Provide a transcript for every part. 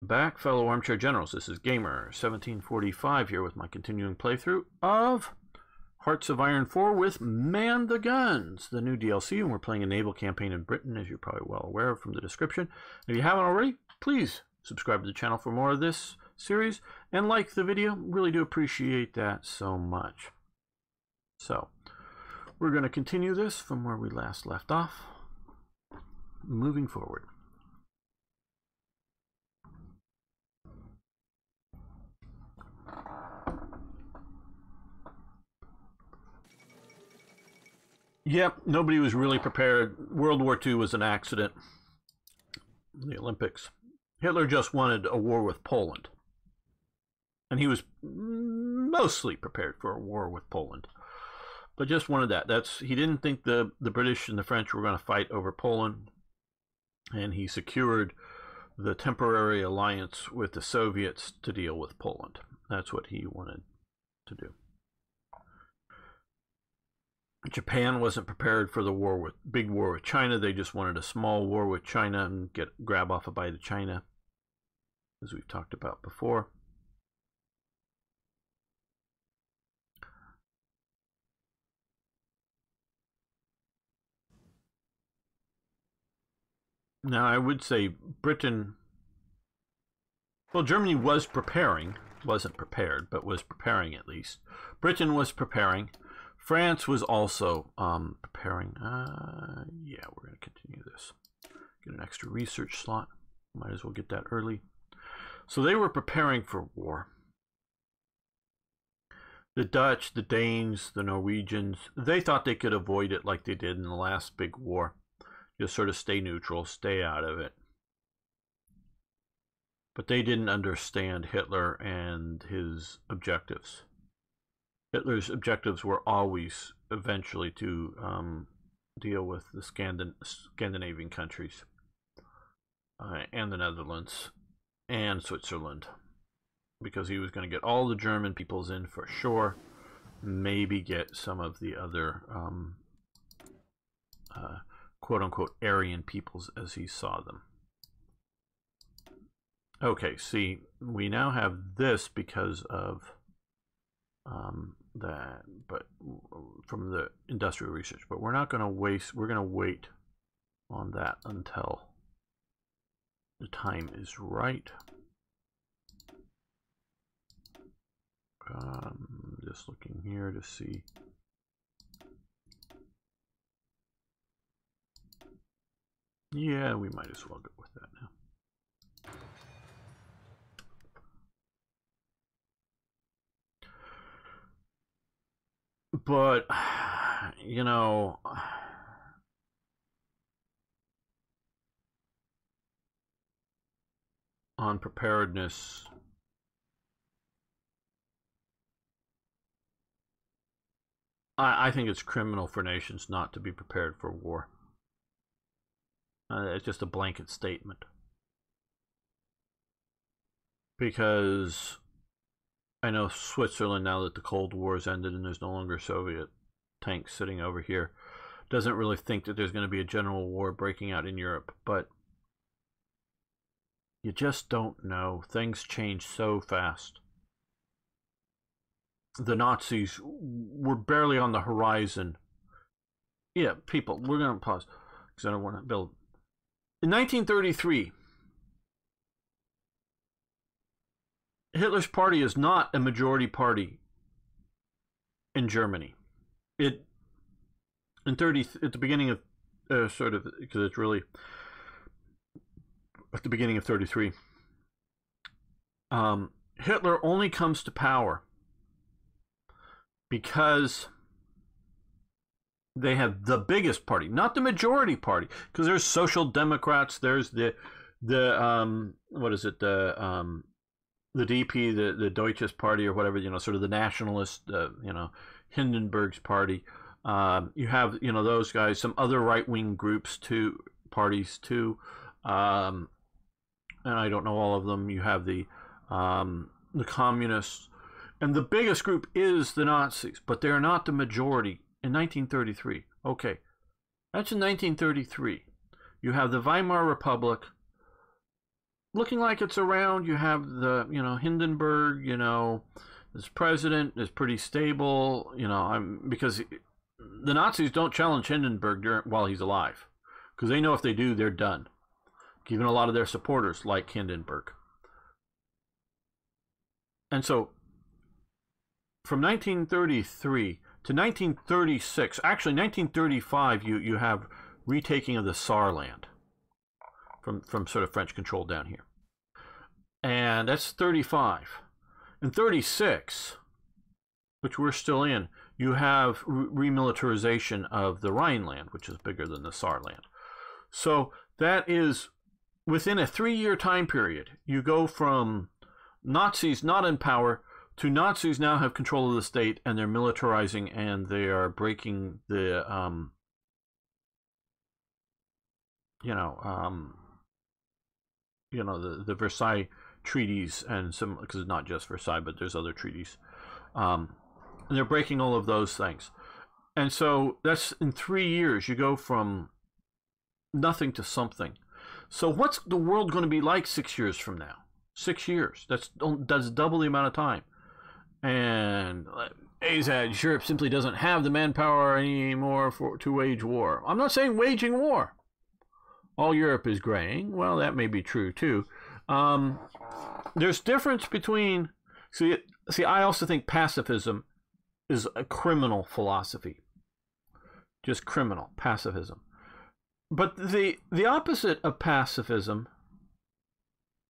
back, fellow armchair generals. This is Gamer 1745 here with my continuing playthrough of Hearts of Iron 4 with Man the Guns, the new DLC, and we're playing a naval campaign in Britain, as you're probably well aware from the description. If you haven't already, please subscribe to the channel for more of this series, and like the video. Really do appreciate that so much. So, we're going to continue this from where we last left off, moving forward. Yep, nobody was really prepared. World War II was an accident. The Olympics. Hitler just wanted a war with Poland. And he was mostly prepared for a war with Poland. But just wanted that. He didn't think the British and the French were going to fight over Poland. And he secured the temporary alliance with the Soviets to deal with Poland. That's what he wanted to do. Japan wasn't prepared for the big war with China. They just wanted a small war with China and grab off a bite of China, as we've talked about before. Now, I would say Britain, well, Germany was preparing, wasn't prepared, but was preparing at least. Britain was preparing. France was also preparing. Yeah, we're going to continue this. Get an extra research slot. Might as well get that early. So they were preparing for war. The Dutch, the Danes, the Norwegians, they thought they could avoid it like they did in the last big war. Just sort of stay neutral, stay out of it. But they didn't understand Hitler and his objectives. Hitler's objectives were always eventually to deal with the Scandinavian countries and the Netherlands and Switzerland, because he was going to get all the German peoples in for sure, maybe get some of the other quote-unquote Aryan peoples as he saw them. Okay, see, we now have this because of that, but from the industrial research, but we're not going to waste, we're going to wait on that until the time is right. Just looking here to see. Yeah, we might as well go with that now. But, you know, on preparedness, I think it's criminal for nations not to be prepared for war. It's just a blanket statement. Because I know Switzerland, now that the Cold War has ended and there's no longer Soviet tanks sitting over here, doesn't really think that there's going to be a general war breaking out in Europe. But you just don't know. Things change so fast. The Nazis were barely on the horizon. Yeah, people, we're going to pause because I don't want to build. In 1933, Hitler's party is not a majority party in Germany. At the beginning of sort of, because it's really at the beginning of 33, Hitler only comes to power because they have the biggest party, not the majority party, because there's Social Democrats, there's the what is it, the DP, the Deutsches Party or whatever, you know, sort of the nationalist, you know, Hindenburg's party. You have, you know, those guys, some other right-wing groups too, parties too, and I don't know all of them. You have the communists, and the biggest group is the Nazis, but they're not the majority in 1933. Okay, that's in 1933. You have the Weimar Republic, looking like it's around. You have the, Hindenburg, this president is pretty stable, because the Nazis don't challenge Hindenburg while he's alive, because they know if they do, they're done. Even a lot of their supporters like Hindenburg. And so from 1933 to 1936, actually 1935, you have retaking of the Saarland from sort of French control down here. And that's 35. In 36, which we're still in, you have remilitarization of the Rhineland, which is bigger than the Saarland. So that is within a 3-year time period. You go from Nazis not in power to Nazis now have control of the state, and they're militarizing, and they are breaking the the Versailles treaties, and some, because it's not just Versailles, but there's other treaties, and they're breaking all of those things. And so that's in 3 years you go from nothing to something. So what's the world going to be like 6 years from now? 6 years. That's double the amount of time. And AZAD, Europe simply doesn't have the manpower anymore to wage war. I'm not saying waging war. All Europe is graying. Well, that may be true too. There's difference between. See, I also think pacifism is a criminal philosophy. Just criminal pacifism. But the opposite of pacifism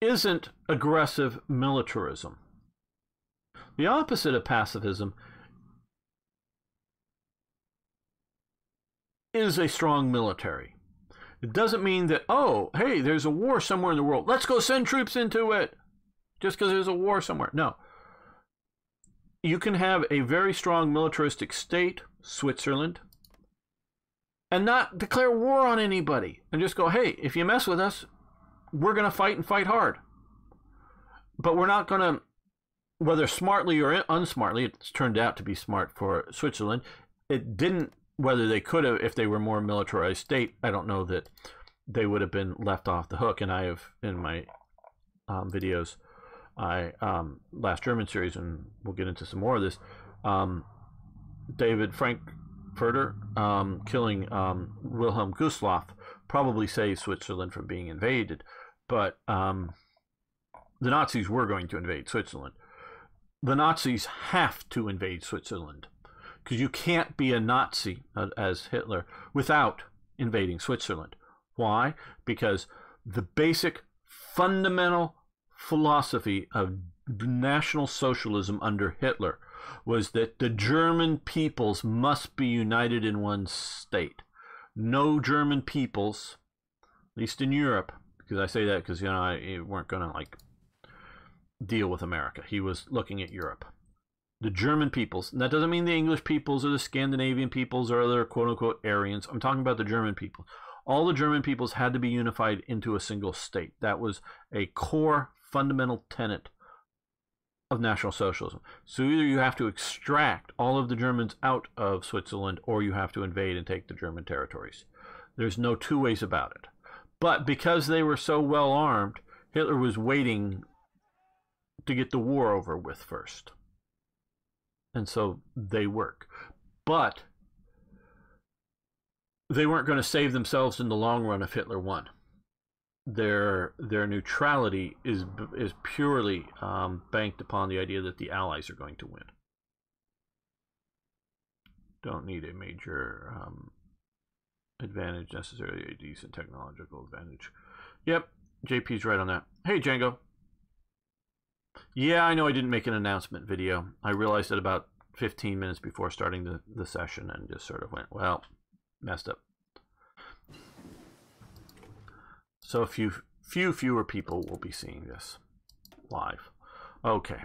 isn't aggressive militarism. The opposite of pacifism is a strong military. It doesn't mean that, oh, hey, there's a war somewhere in the world, let's go send troops into it just because there's a war somewhere. No. You can have a very strong militaristic state, Switzerland, and not declare war on anybody and just go, hey, if you mess with us, we're going to fight and fight hard. But we're not going to, whether smartly or unsmartly, it's turned out to be smart for Switzerland. It didn't, whether they could have, if they were more militarized state, I don't know that they would have been left off the hook. And I have, in my videos, last German series, and we'll get into some more of this, David Frankfurter killing Wilhelm Gustloff probably saved Switzerland from being invaded. But the Nazis were going to invade Switzerland. The Nazis have to invade Switzerland, because you can't be a Nazi as Hitler without invading Switzerland. Why? Because the basic fundamental philosophy of National Socialism under Hitler was that the German peoples must be united in one state. No German peoples, at least in Europe, because I say that because, you weren't going to deal with America. He was looking at Europe. The German peoples, and that doesn't mean the English peoples or the Scandinavian peoples or other quote-unquote Aryans. I'm talking about the German people. All the German peoples had to be unified into a single state. That was a core fundamental tenet of National Socialism. So either you have to extract all of the Germans out of Switzerland, or you have to invade and take the German territories. There's no two ways about it. But because they were so well armed, Hitler was waiting to get the war over with first. And so they work. But they weren't going to save themselves in the long run if Hitler won. Their neutrality is purely banked upon the idea that the Allies are going to win. Don't need a major advantage, necessarily a decent technological advantage. Yep, JP's right on that. Hey, Django. Yeah, I know I didn't make an announcement video. I realized it about 15 minutes before starting the session and just sort of went, well, messed up. So fewer people will be seeing this live. Okay,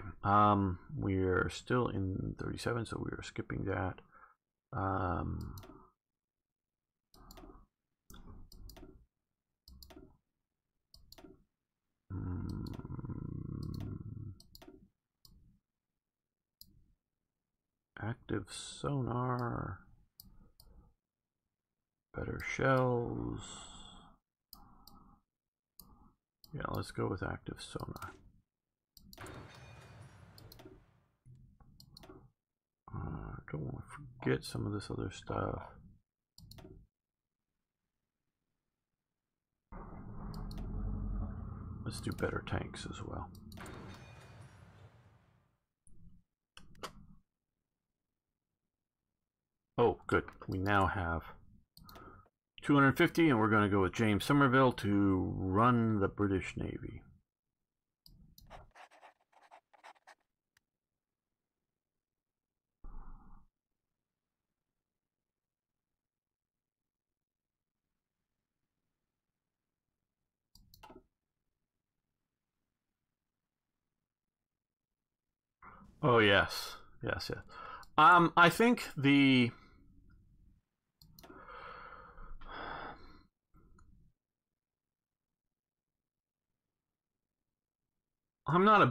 we're still in 37, so we're skipping that. Active sonar, better shells. Yeah, let's go with active sonar. Don't want to forget some of this other stuff. Let's do better tanks as well. Oh, good. We now have 250, and we're going to go with James Somerville to run the British Navy. Oh yes, yes, yes. I think I'm not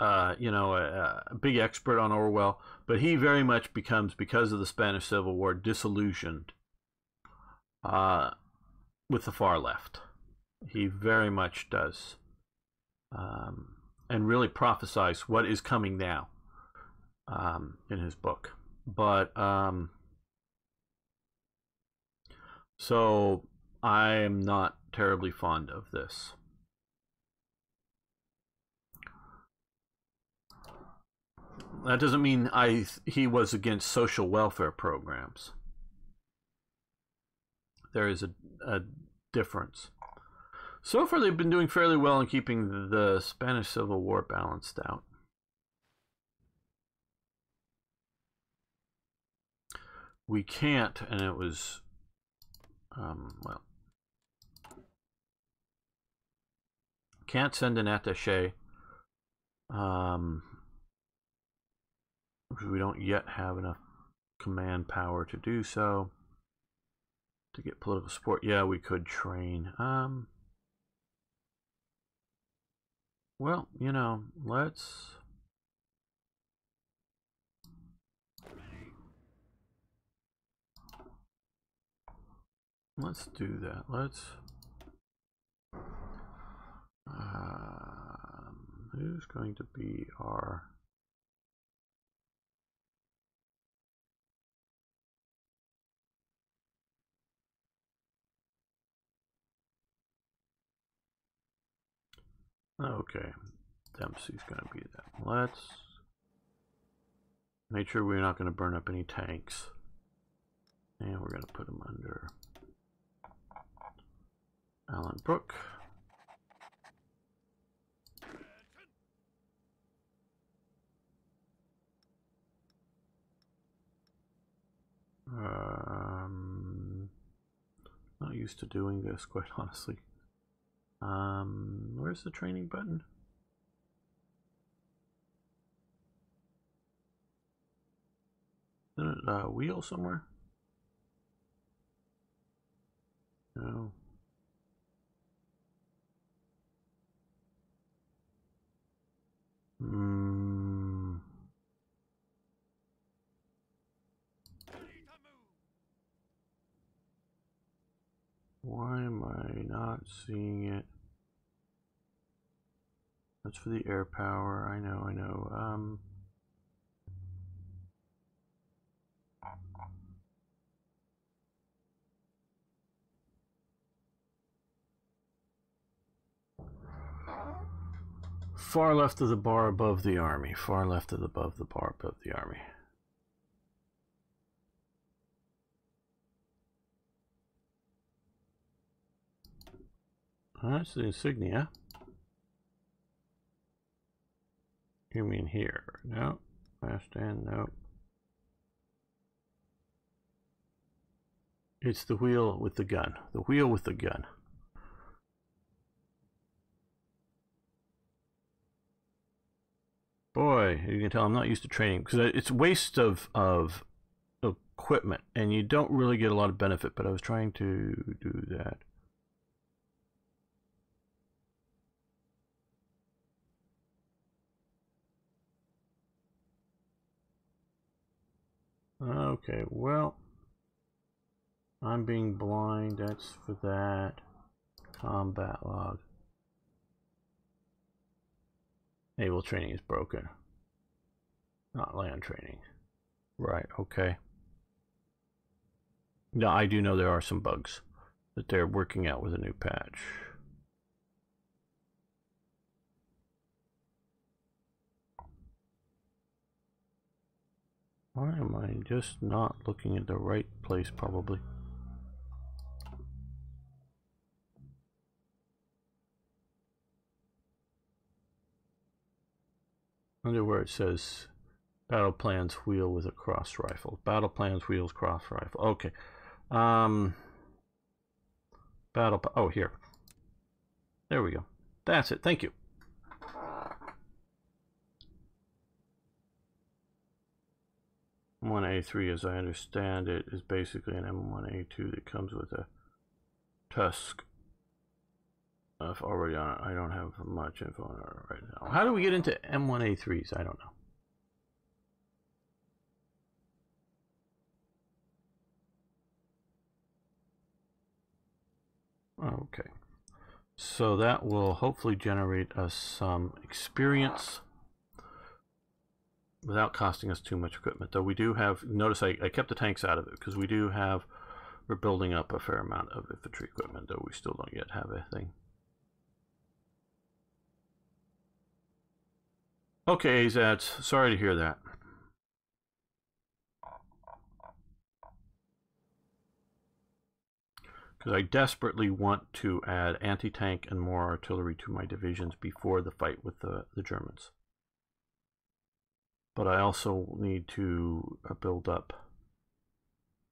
a big expert on Orwell, but he very much becomes, because of the Spanish Civil War, disillusioned with the far left. He very much does, and really prophesies what is coming now in his book. But so I am not terribly fond of this. That doesn't mean he was against social welfare programs. There is a difference. So far, they've been doing fairly well in keeping the Spanish Civil War balanced out. We can't, and it was, well, can't send an attaché because we don't yet have enough command power to do so. To get political support, yeah, we could train. Well, you know, let's do that. Let's who's going to be our okay, Dempsey's going to be that. Let's make sure we're not going to burn up any tanks, and we're going to put them under Alan Brooke. Not used to doing this, quite honestly. Where's the training button? Isn't it a wheel somewhere? No. Why am I not seeing it? That's for the air power. I know. Far left of the bar above the army. Far left of the bar above the army. That's the insignia. You mean here? No. Last end, no. It's the wheel with the gun. The wheel with the gun. Boy, you can tell I'm not used to training because it's waste of equipment, and you don't really get a lot of benefit. But I was trying to do that. Okay, well, I'm being blind, that's for that. Combat log. Naval training is broken. Not land training. Right, okay. No, I do know there are some bugs that they're working out with a new patch. Why am I just not looking at the right place, probably? Under where it says battle plans wheel with a cross rifle. Battle plans wheels cross rifle. Okay. Oh, here. There we go. That's it. Thank you. M1A3, as I understand it, is basically an M1A2 that comes with a tusk. Already on it. I don't have much info on it right now. How do we get into M1A3s? I don't know. Okay. So that will hopefully generate us some experience without costing us too much equipment. Though we do have, notice I kept the tanks out of it because we're building up a fair amount of infantry equipment, though we still don't yet have a thing. Okay, Azads, sorry to hear that. Because I desperately want to add anti-tank and more artillery to my divisions before the fight with the Germans. But I also need to build up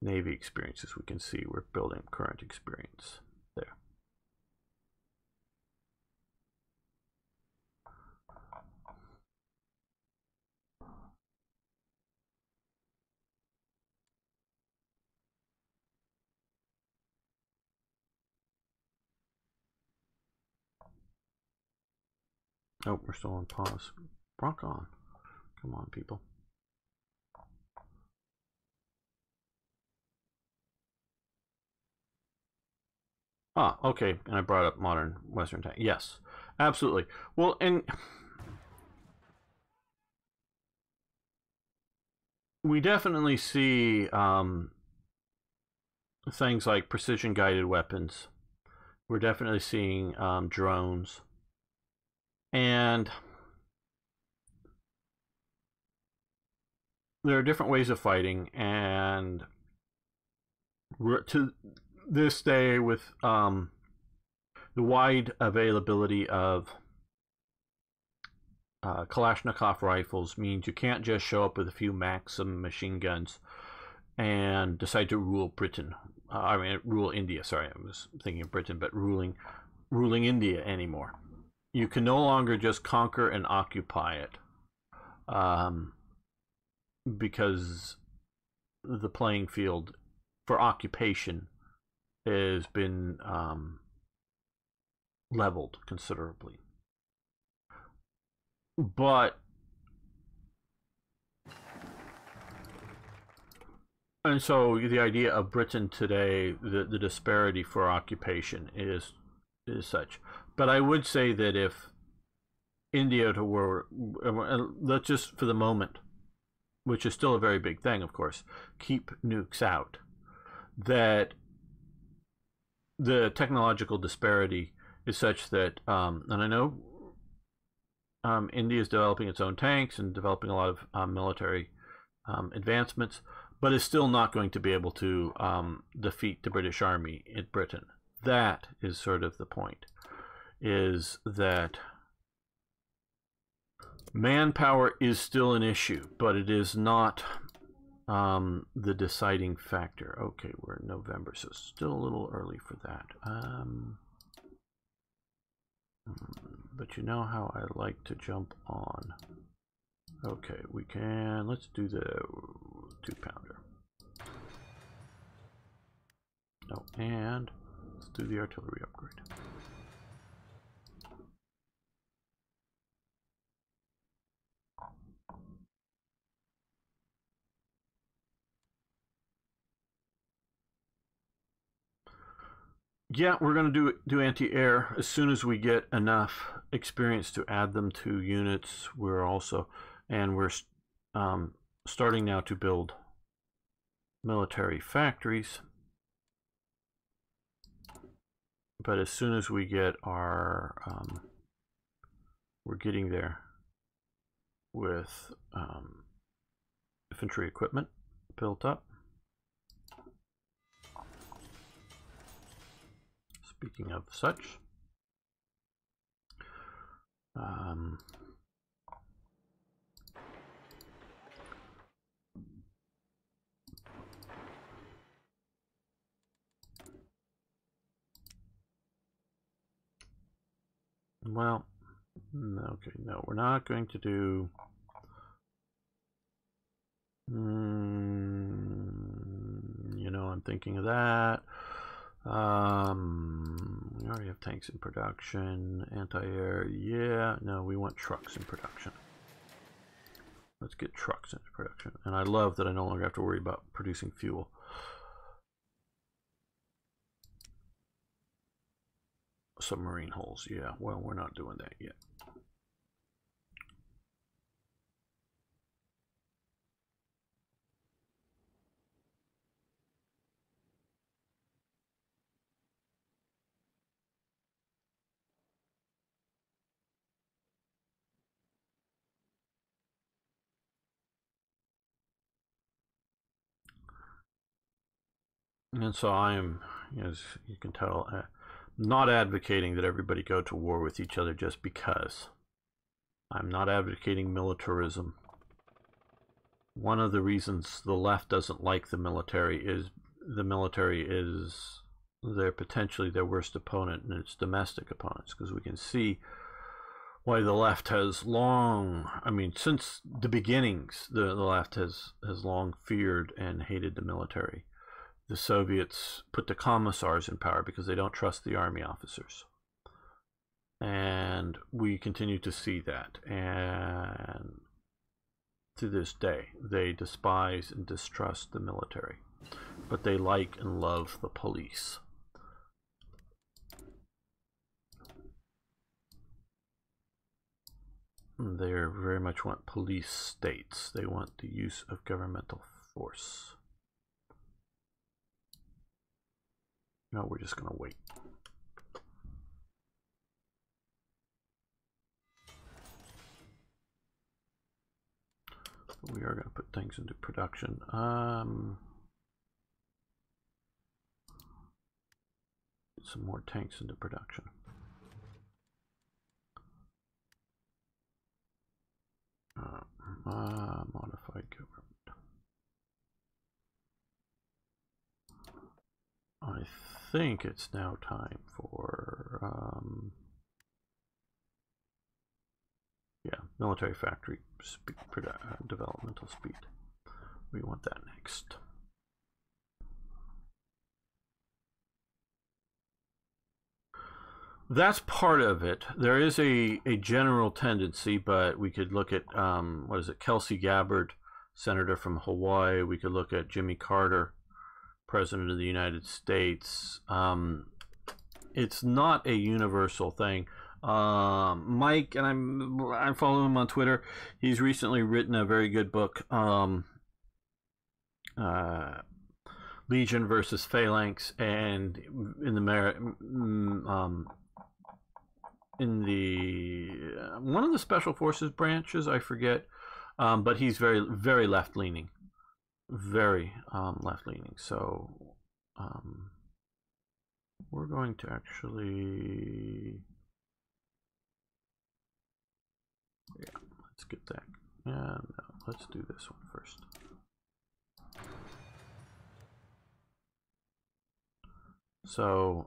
Navy experience. As we can see, we're building current experience there. Oh, we're still on pause. Rock on. Come on, people. Ah, okay. And I brought up modern Western tank. Yes, absolutely. Well, and we definitely see things like precision guided weapons. We're definitely seeing drones. And there are different ways of fighting, and to this day, with the wide availability of Kalashnikov rifles, means you can't just show up with a few Maxim machine guns and decide to rule Britain. Rule India. Sorry, I was thinking of Britain, but ruling India anymore. You can no longer just conquer and occupy it, because the playing field for occupation has been leveled considerably. But and so the idea of Britain today, the disparity for occupation is such. But I would say that if India were, let's just for the moment, which is still a very big thing, of course, keep nukes out, that the technological disparity is such that, and I know India is developing its own tanks and developing a lot of military advancements, but is still not going to be able to defeat the British Army in Britain. That is sort of the point, is that manpower is still an issue, but it is not the deciding factor. Okay, we're in November, so still a little early for that. But you know how I like to jump on. Okay, we can, let's do the 2-pounder. Oh, and let's do the artillery upgrade. Yeah, we're going to do anti-air as soon as we get enough experience to add them to units. We're starting now to build military factories. But as soon as we get our, we're getting there with infantry equipment built up. Speaking of such, well, okay, no, we're not going to do. You know, I'm thinking of that. We already have tanks in production, anti-air. Yeah, no, we want trucks in production. Let's get trucks into production. And I love that I no longer have to worry about producing fuel. Submarine hulls, yeah, well, we're not doing that yet. And so I am, as you can tell, not advocating that everybody go to war with each other just because. I'm not advocating militarism. One of the reasons the left doesn't like the military is they're potentially their worst opponent, and it's domestic opponents, because we can see why the left has long, I mean, since the beginnings, the left has long feared and hated the military. The Soviets put the commissars in power because they don't trust the army officers. And we continue to see that. And to this day, they despise and distrust the military. But they like and love the police. They very much want police states. They want the use of governmental force. No, we're just going to wait. We are going to put things into production. Get some more tanks into production. Modified government. I think it's now time for yeah, military factory speed, developmental speed. We want that next. That's part of it. There is a general tendency, but we could look at what is it, Kelsey Gabbard, senator from Hawaii. We could look at Jimmy Carter, president of the United States. It's not a universal thing. Mike, and I'm following him on Twitter. He's recently written a very good book, Legion versus Phalanx, and in the one of the special forces branches, I forget, but he's very left leaning, very left leaning. So we're going to actually, yeah, let's get that. Yeah, no, let's do this one first. So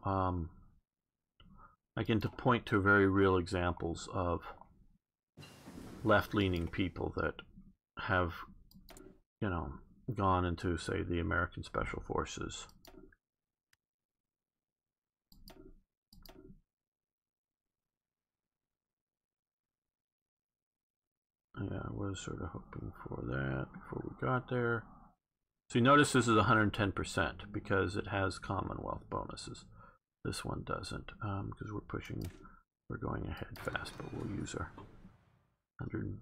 I can point to very real examples of left-leaning people that have, you know, gone into, say, the American Special Forces. Yeah, I was sort of hoping for that before we got there. So you notice this is 110% because it has Commonwealth bonuses. This one doesn't, because we're going ahead fast, but we'll use our 100.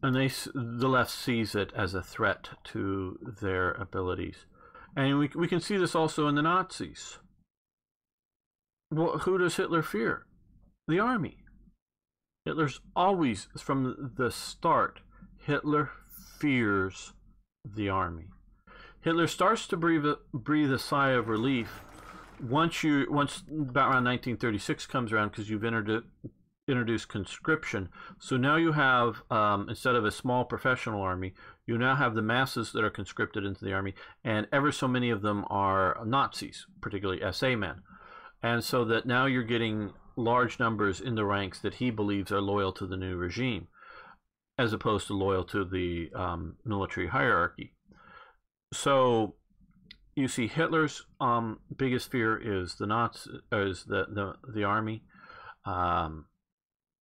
And the left sees it as a threat to their abilities. And we can see this also in the Nazis. Well, who does Hitler fear? The army. Hitler's always, from the start, Hitler fears the army. Hitler starts to breathe a sigh of relief once about around 1936 comes around, because you've introduced conscription. So now you have, instead of a small professional army, you now have the masses that are conscripted into the army, and ever so many of them are Nazis, particularly SA men. And so that now you're getting large numbers in the ranks that he believes are loyal to the new regime, as opposed to loyal to the military hierarchy. So you see Hitler's biggest fear is the army.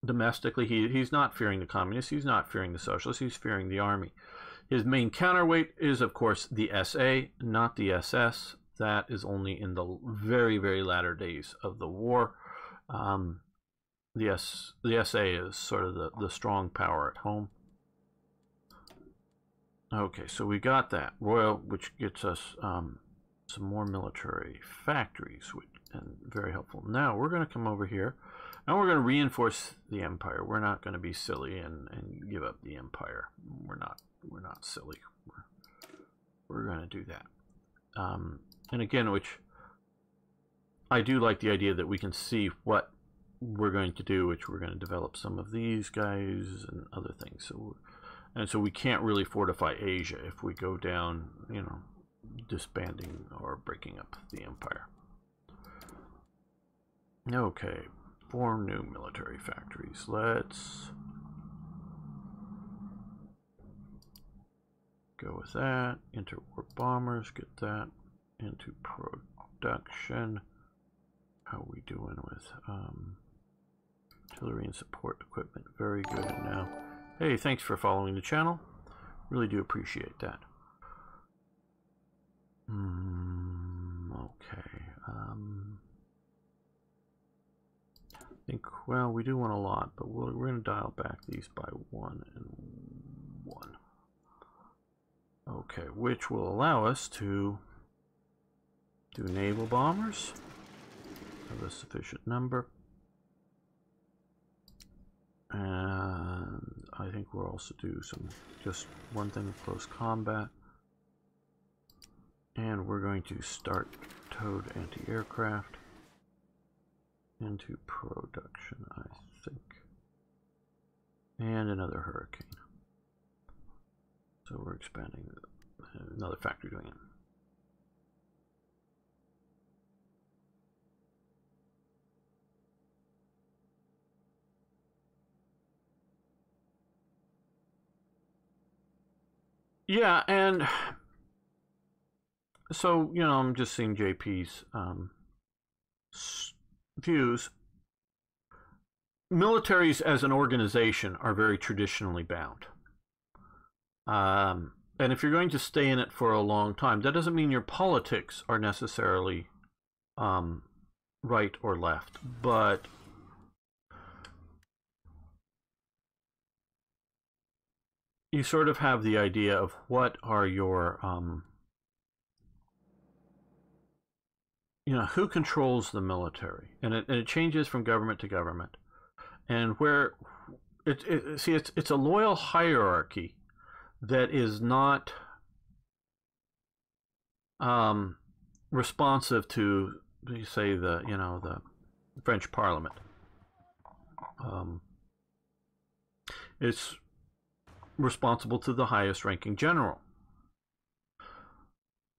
Domestically, he's not fearing the communists, he's not fearing the socialists, he's fearing the army. His main counterweight is, of course, the SA, not the SS. That is only in the very, very latter days of the war. The SA is sort of the strong power at home. Okay, so we got that. Royal, which gets us some more military factories, and very helpful. Now we're going to come over here, and we're going to reinforce the empire. We're not going to be silly and give up the empire. We're not silly. We're going to do that. And again, which I do like the idea that we can see what we're going to do, which we're going to develop some of these guys and other things. So we can't really fortify Asia if we go down, disbanding or breaking up the empire. Okay, 4 new military factories. Let's go with that. Interwar bombers, get that into production. How are we doing with artillery and support equipment? Very good. And now, hey, thanks for following the channel. Really do appreciate that. Okay. I think, well, we do want a lot, but we're going to dial back these by 1 and 1. Okay, which will allow us to do naval bombers of a sufficient number. And I think we'll also do just one thing of close combat. And we're going to start towed anti-aircraft into production, I think. And another Hurricane. So we're expanding another factory doing it. Yeah, and so, I'm just seeing JP's views. Militaries as an organization are very traditionally bound. And if you're going to stay in it for a long time, that doesn't mean your politics are necessarily right or left, but you sort of have the idea of what are your, who controls the military, and it changes from government to government, and where it's a loyal hierarchy that is not responsive to, say, the French Parliament. It's responsible to the highest ranking general.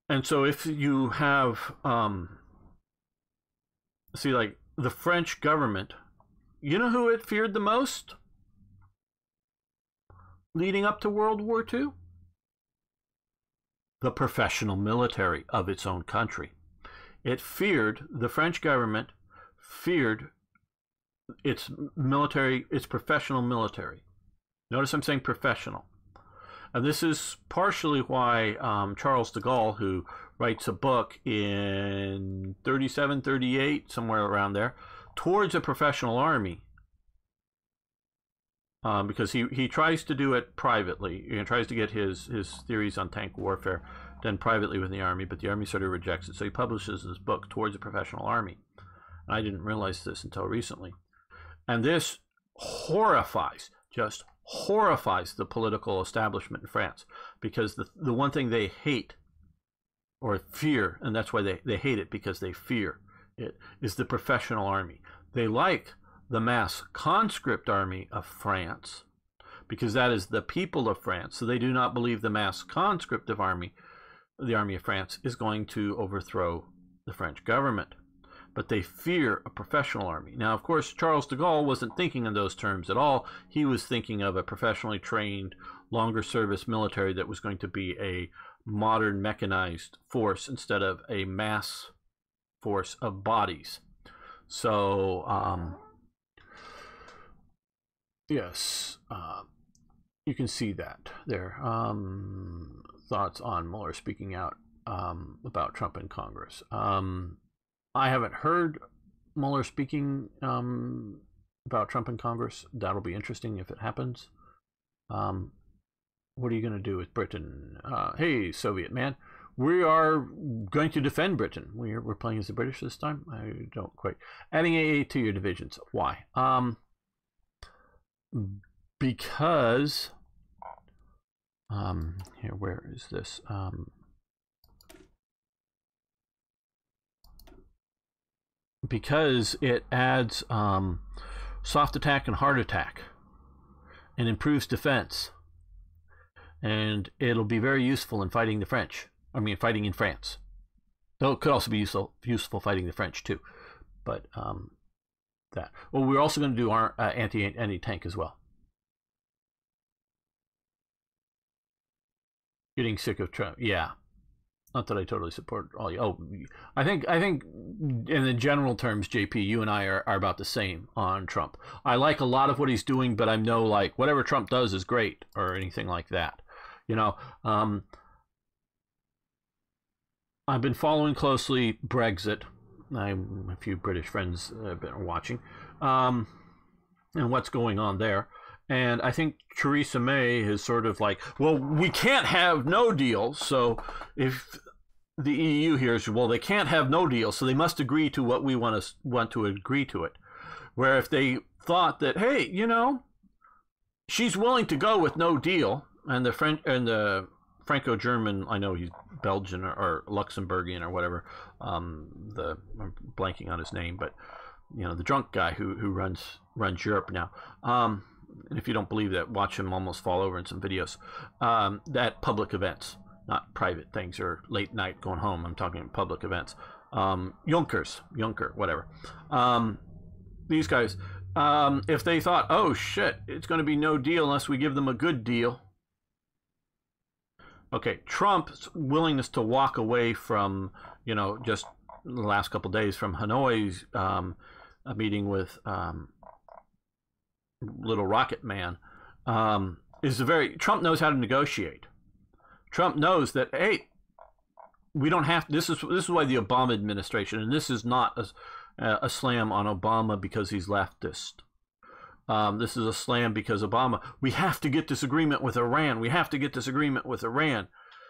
And so if you have like the French government, who it feared the most leading up to World War II? The professional military of its own country. The French government feared its professional military. Notice I'm saying professional. And this is partially why Charles de Gaulle, who writes a book in 37, 38, somewhere around there, towards a professional army, because he tries to do it privately. He tries to get his theories on tank warfare done privately with the army, but the army sort of rejects it. So he publishes this book towards a professional army. And I didn't realize this until recently. And this just horrifies the political establishment in France, because the one thing they hate or fear, and that's why they hate it, because they fear it, is the professional army. They like the mass conscript army of France, because that is the people of France. So they do not believe the mass conscriptive army, the army of France, is going to overthrow the French government. But they fear a professional army. Now, of course, Charles de Gaulle wasn't thinking in those terms at all. He was thinking of a professionally trained, longer service military that was going to be a modern mechanized force instead of a mass force of bodies. So, yes, you can see that there. Thoughts on Mueller speaking out about Trump in Congress. I haven't heard Mueller speaking about Trump in Congress. That'll be interesting if it happens. What are you going to do with Britain? Hey, Soviet man, we are going to defend Britain. We're playing as the British this time. I don't quite. Adding AA to your divisions. Why? Because here, where is this? Because it adds soft attack and hard attack and improves defense, and it'll be very useful in fighting the French. I mean, fighting in France. Though it could also be useful fighting the French too. But that. Well, we're also going to do our anti-tank as well. Getting sick of Trump. Yeah. Not that I totally support all you. Oh, I think in the general terms, JP, you and I are about the same on Trump. I like a lot of what he's doing, but I'm no like whatever Trump does is great or anything like that. You know, I've been following closely Brexit. I have a few British friends have been watching, and what's going on there. And I think Theresa May is sort of like, well, we can't have no deal. So if the EU hears, well, they can't have no deal, so they must agree to what we want to agree to it. Where if they thought that, hey, you know, she's willing to go with no deal, and the Franco-German, I know he's Belgian or Luxembourgian or whatever, I'm blanking on his name, but you know, the drunk guy who runs Europe now. And if you don't believe that, watch him almost fall over in some videos. At public events, not private things or late night going home. I'm talking public events. Juncker, whatever. These guys, if they thought, oh shit, it's going to be no deal unless we give them a good deal. Okay, Trump's willingness to walk away from, you know, just the last couple of days from Hanoi's a meeting with Little Rocket Man, is Trump knows how to negotiate. Trump knows that, hey, we don't have to, this is why the Obama administration, and this is not a slam on Obama because he's leftist. This is a slam because Obama, we have to get this agreement with Iran. We have to get this agreement with Iran.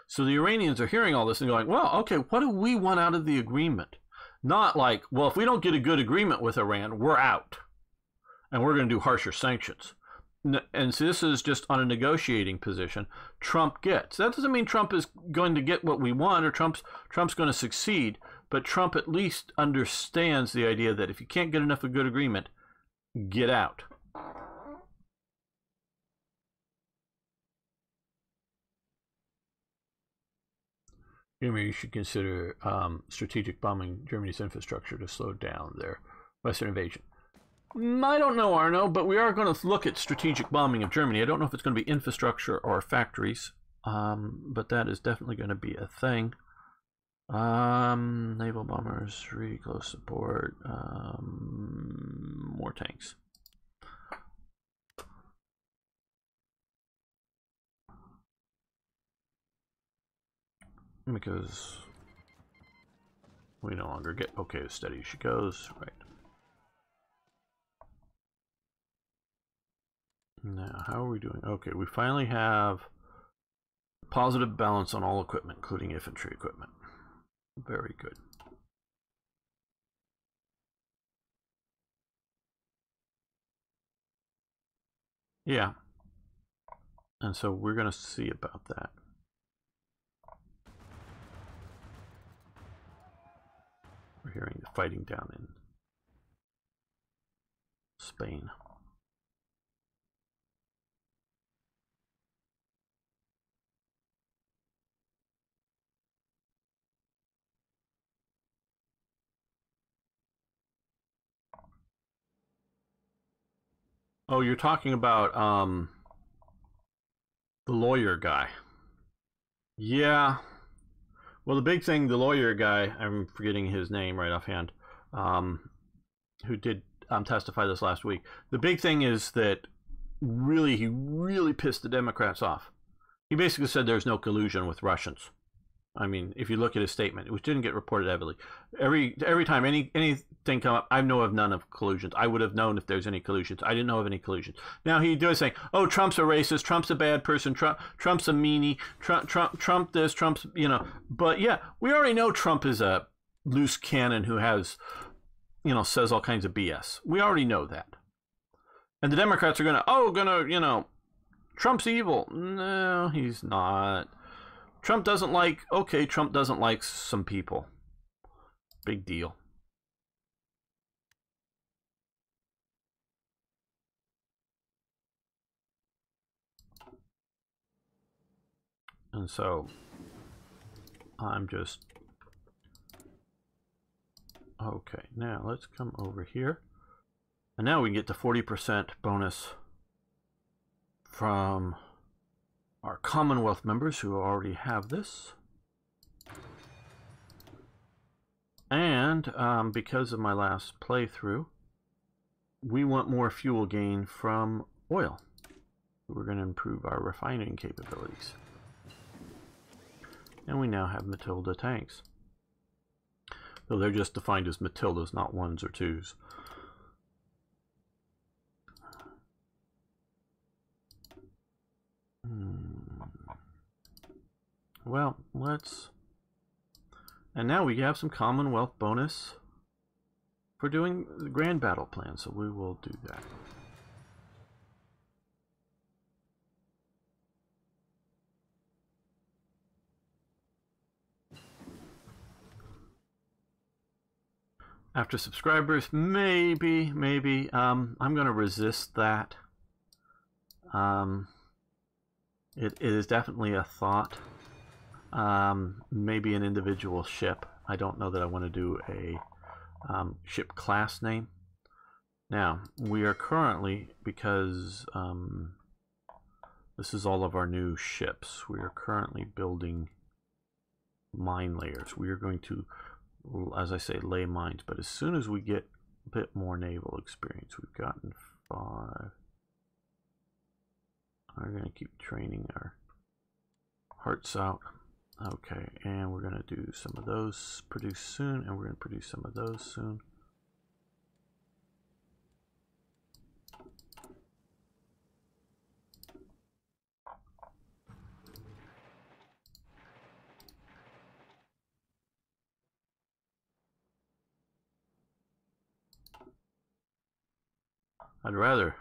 So the Iranians are hearing all this and going, well, okay, what do we want out of the agreement? Not like, well, if we don't get a good agreement with Iran, we're out. And we're going to do harsher sanctions. And so this is just on a negotiating position Trump gets. That doesn't mean Trump is going to get what we want or Trump's going to succeed, but Trump at least understands the idea that if you can't get enough of a good agreement, get out. You should consider strategic bombing Germany's infrastructure to slow down their Western invasion. I don't know, Arno, but we are going to look at strategic bombing of Germany. I don't know if it's going to be infrastructure or factories, but that is definitely going to be a thing. Naval bombers, really close support, more tanks. because we no longer get okay, steady she goes, right. Now, how are we doing? Okay, we finally have positive balance on all equipment, including infantry equipment. Very good. Yeah. And so we're going to see about that. We're hearing the fighting down in Spain. Oh, you're talking about the lawyer guy. Yeah. Well, the big thing, the lawyer guy, I'm forgetting his name right offhand, who did testify this last week. The big thing is that he really pissed the Democrats off. He basically said there's no collusion with Russians. I mean, if you look at his statement, which didn't get reported heavily, every time anything come up, I know of none of collusions. I would have known if there's any collusions. I didn't know of any collusions. Now he does say, "Oh, Trump's a racist. Trump's a bad person. Trump's a meanie. Trump this. Trump's But yeah, we already know Trump is a loose cannon who has, says all kinds of BS. We already know that. And the Democrats are Trump's evil. No, he's not. Trump doesn't like some people. Big deal. And so I'm just okay. Now let's come over here. And now we get the 40% bonus from our Commonwealth members who already have this. And because of my last playthrough, we want more fuel gain from oil. We're going to improve our refining capabilities. And we now have Matilda tanks. Though they're just defined as Matildas, not ones or twos. Well, and now we have some Commonwealth bonus for doing the Grand Battle Plan, so we will do that. After subscribers, maybe. I'm going to resist that. It is definitely a thought. Maybe an individual ship. I don't know that I want to do a ship class name. Now, we are currently, because this is all of our new ships, we are currently building mine layers. We are going to, as I say, lay mines, but as soon as we get a bit more naval experience, we've gotten 5. We're going to keep training our hearts out. Okay, and we're going to do some of those produce soon, and we're going to produce some of those soon. I'd rather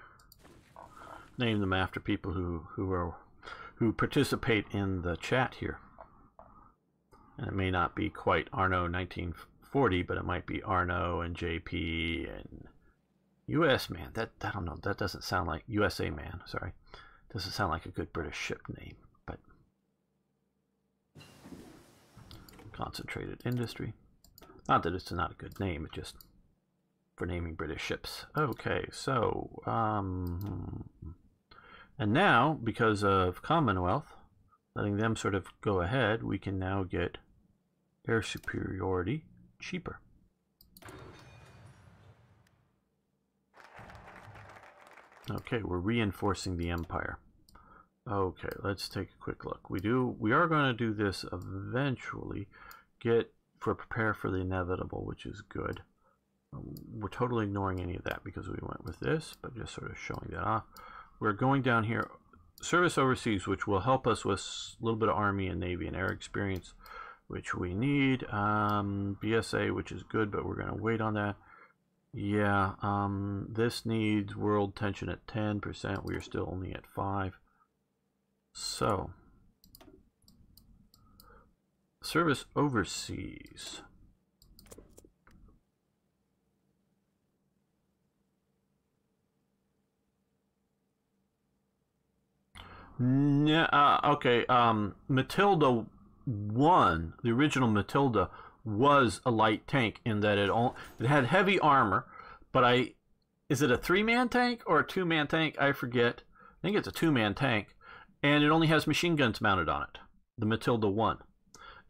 name them after people who participate in the chat here. And it may not be quite Arno 1940, but it might be Arno and JP and US Man. That I don't know. That doesn't sound like USA Man. Sorry, doesn't sound like a good British ship name. But Concentrated Industry. Not that it's not a good name. It's just for naming British ships. Okay, so and now because of Commonwealth, letting them sort of go ahead, we can now get air superiority cheaper. Okay, we're reinforcing the empire. Okay, let's take a quick look. We are going to do this eventually. Prepare for the inevitable, which is good. We're totally ignoring any of that because we went with this, but just sort of showing that off. We're going down here, service overseas, which will help us with a little bit of Army and Navy and air experience, which we need. BSA, which is good, but we're going to wait on that. Yeah, this needs world tension at 10%. We are still only at 5. So, service overseas. Okay, Matilda 1, the original Matilda, was a light tank in that it had heavy armor, but is it a 3-man tank or a 2-man tank? I forget. I think it's a 2-man tank, and it only has machine guns mounted on it, the Matilda 1.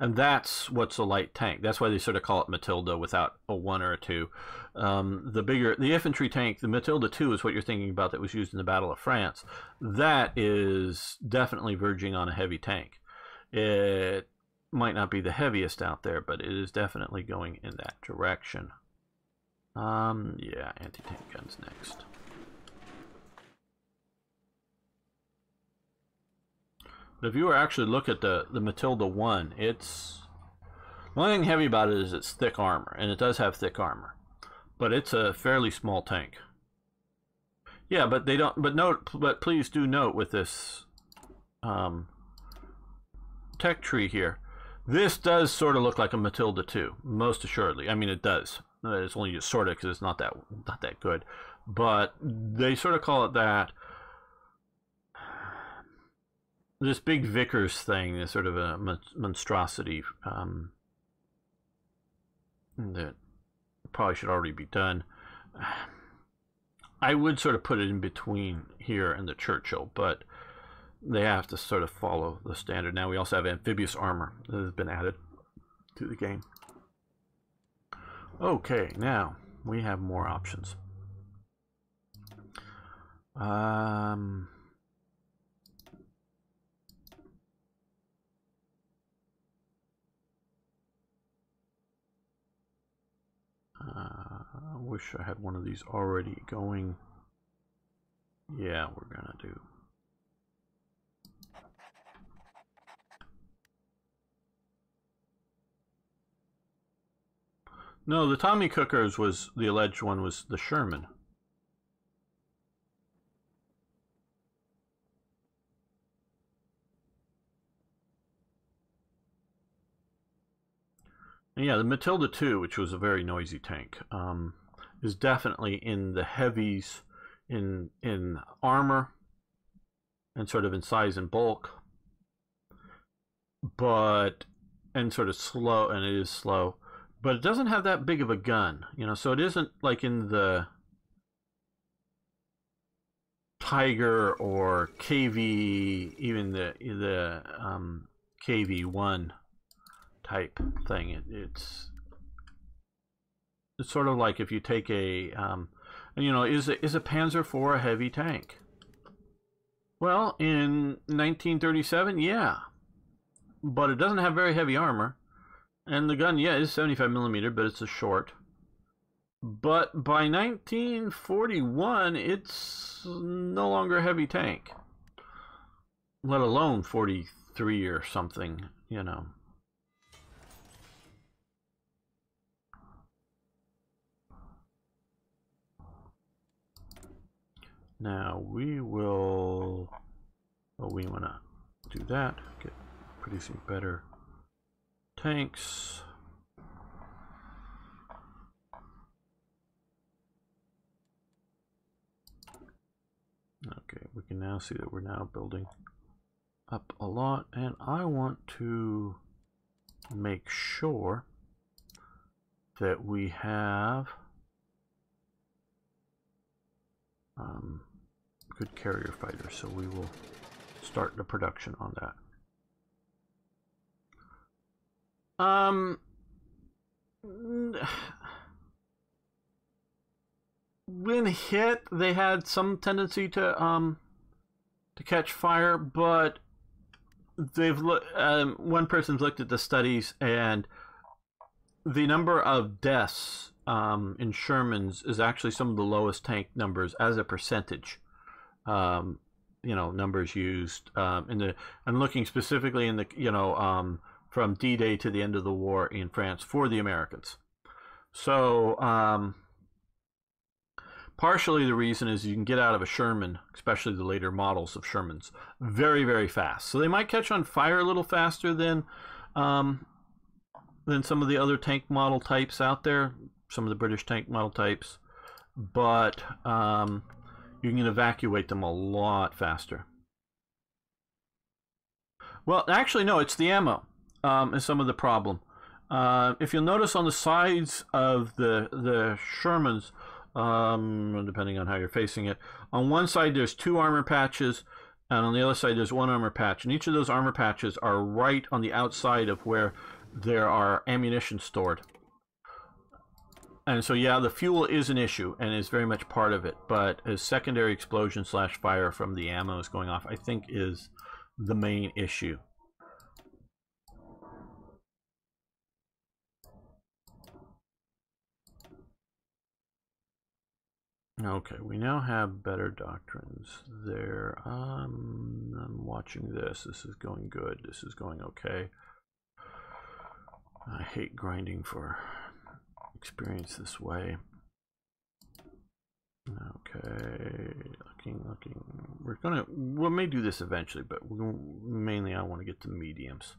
And that's what's a light tank. That's why they sort of call it Matilda without a 1 or a 2. The infantry tank, the Matilda 2 is what you're thinking about that was used in the Battle of France. That is definitely verging on a heavy tank. It might not be the heaviest out there, but it is definitely going in that direction. Yeah, anti-tank guns next. But if you were actually look at the Matilda 1, the only thing heavy about it is it's thick armor, and it does have thick armor, but it's a fairly small tank. Yeah, but they don't. But please do note with this tech tree here, this does sort of look like a Matilda 2, most assuredly. I mean, it does. It's only just sort of because it's not that good, but they sort of call it that. This big Vickers thing is sort of a monstrosity that probably should already be done. I would sort of put it in between here and the Churchill, but they have to sort of follow the standard. Now we also have amphibious armor that has been added to the game. Okay, now we have more options. I wish I had one of these already going. Yeah, we're gonna do. No, the Tommy Cookers was the alleged one was the Sherman. And yeah, the Matilda 2, which was a very noisy tank, is definitely in the heavies in armor and sort of in size and bulk, and sort of slow, and it is slow, but it doesn't have that big of a gun, so it isn't like in the Tiger or KV, even the KV-1 type thing. It's sort of like if you take a is a Panzer IV a heavy tank? Well, in 1937, yeah, but it doesn't have very heavy armor, and the gun, yeah, is 75mm, but it's a short. But by 1941, it's no longer a heavy tank, let alone 43 or something, Now we will, we want to do that, get producing better tanks. Okay, we can now see that we're now building up a lot, and I want to make sure that we have good carrier fighters, so we will start the production on that. When hit, they had some tendency to to catch fire, but they've one person's looked at the studies, and the number of deaths in Shermans is actually some of the lowest tank numbers as a percentage. You know, numbers used in the, and looking specifically in the, you know, from D-Day to the end of the war in France for the Americans. So partially the reason is you can get out of a Sherman, especially the later models of Shermans, very, very fast. So they might catch on fire a little faster than some of the other tank model types out there, some of the British tank model types, but you can evacuate them a lot faster. Well, actually, no, it's the ammo is some of the problem. If you'll notice on the sides of the Shermans, depending on how you're facing it, on one side there's 2 armor patches, and on the other side there's 1 armor patch, and each of those armor patches are right on the outside of where there are ammunition stored. And so, yeah, the fuel is an issue and is very much part of it, but a secondary explosion / fire from the ammo is going off, I think, is the main issue. Okay, we now have better doctrines there. I'm watching this. This is going good. This is going okay. I hate grinding for experience this way. Okay, looking. We may do this eventually, but mainly I want to get to mediums.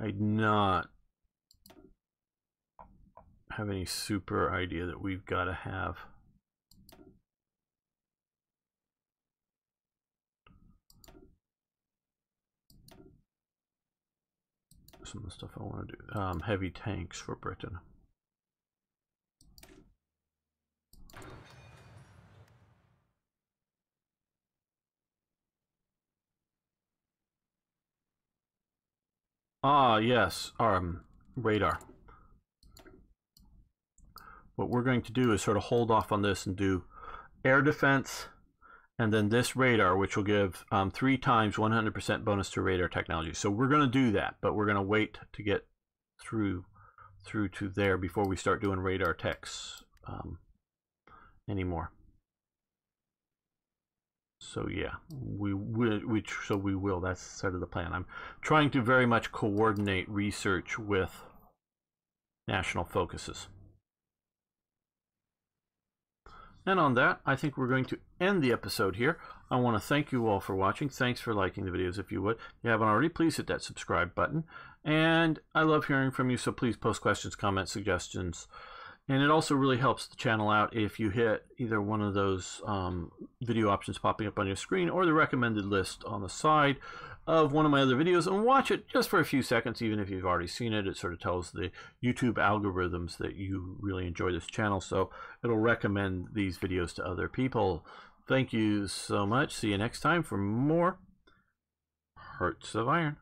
I do not have any super idea that we've got to have. Some of the stuff I want to do. Heavy tanks for Britain. Ah, yes, radar. What we're going to do is sort of hold off on this and do air defense, and then this radar, which will give 3 times 100% bonus to radar technology. So we're going to do that, but we're going to wait to get through to there before we start doing radar techs anymore. So yeah, we will. That's sort of the plan. I'm trying to very much coordinate research with national focuses. And on that, I think we're going to end the episode here. I want to thank you all for watching. Thanks for liking the videos if you would. If you haven't already, please hit that subscribe button. And I love hearing from you, so please post questions, comments, suggestions. And it also really helps the channel out if you hit either one of those video options popping up on your screen or the recommended list on the side of one of my other videos and watch it just for a few seconds. Even if you've already seen it, it sort of tells the YouTube algorithms that you really enjoy this channel, so it'll recommend these videos to other people. Thank you so much. See you next time for more Hearts of Iron.